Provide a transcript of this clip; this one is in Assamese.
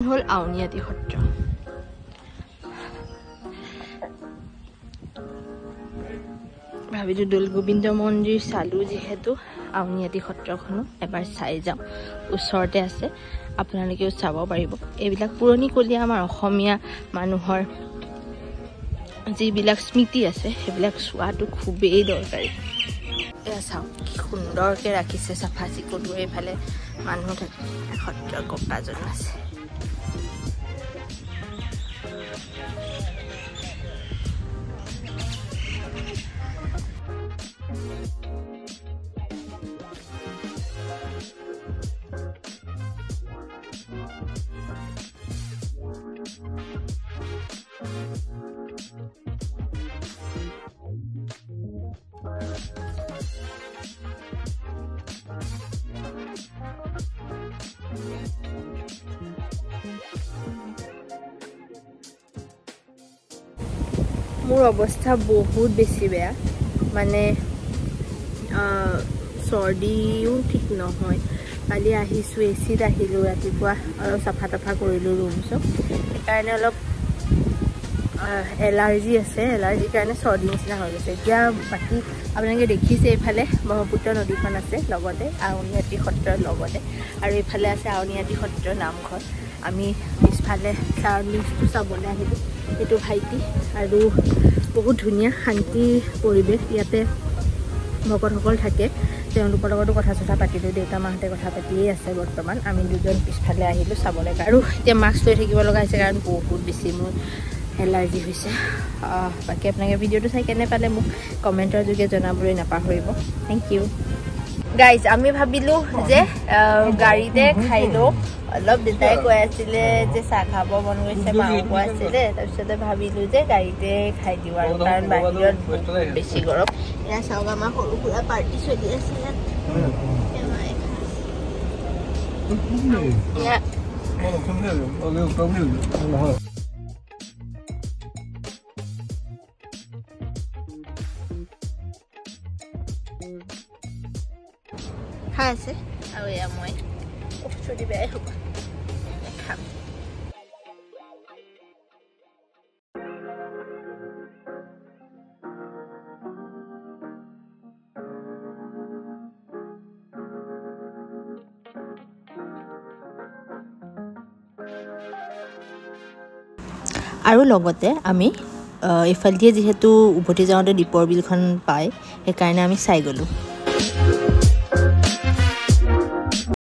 হল আউনিয়াতি সত্ৰ ভাবিলো দৌল গোবিন্দ মন্দিৰ চালো যেহেতু আউনিয়াতি সত্ৰখনো এবাৰ চাই যাম ওচৰতে আছে আপোনালোকেও চাব পাৰিব এইবিলাক পুৰণিকলীয়া আমাৰ অসমীয়া মানুহৰ যিবিলাক স্মৃতি আছে সেইবিলাক চোৱাটো খুবেই দৰকাৰী এয়া চাওক কি সুন্দৰকৈ ৰাখিছে চাফা চিকুণকৈ এইফালে মানুহ থাকে সত্ৰৰ ককাজন আছে মোৰ অৱস্থা বহুত বেছি বেয়া মানে চৰ্দিও ঠিক নহয় কালি আহিছোঁ এচিত আহিলোঁ ৰাতিপুৱা অলপ চাফা তাফা কৰিলোঁ ৰুম চব সেইকাৰণে অলপ এলাৰ্জি আছে এলাৰ্জিৰ কাৰণে চৰ্দি নিচিনা হৈ গৈছে এতিয়া বাকী আপোনালোকে দেখিছে এইফালে ব্ৰহ্মপুত্ৰ নদীখন আছে লগতে আউনিয়াতি সত্ৰৰ লগতে আৰু এইফালে আছে আউনিয়াতি সত্ৰৰ নামঘৰ আমি পিছফালে চাৰাউণ্ডিংছটো চাবলৈ আহিলোঁ এইটো ভাইটি আৰু বহুত ধুনীয়া শান্তি পৰিৱেশ ইয়াতে ভকতসকল থাকে তেওঁলোকৰ লগতো কথা চথা পাতিলোঁ দেউতা মাহঁতে কথা পাতিয়ে আছে বৰ্তমান আমি দুজন পিছফালে আহিলোঁ চাবলৈ আৰু এতিয়া মাস্ক লৈ থাকিব লগা হৈছে কাৰণ বহুত বেছি মোৰ এলাৰ্জি হৈছে বাকী আপোনালোকে ভিডিঅ'টো চাই কেনে পালে মোক কমেণ্টৰ যোগে জনাবলৈ নাপাহৰিব থেংক ইউ গাইজ আমি ভাবিলোঁ যে গাড়ীতে খাই লওঁ অলপ দেউতাই কৈ আছিলে যে চাহ খাব মন গৈছে মাও কৈ আছিলে তাৰপিছতে ভাবিলোঁ যে গাড়ীতে খাই দিওঁ আৰু কাৰণ বাহিৰত বেছি গৰম এয়া চাওক আমাৰ সৰু সুৰা পাৰ্টি চলি আছে খাই আছে আৰু এয়া মই চুটি বেয়াই হ'ব খাম আৰু লগতে আমি এইফালে দিয়ে যিহেতু উভতি যাওঁতে দীপৰ বিলখন পায় সেইকাৰণে আমি চাই গ'লোঁ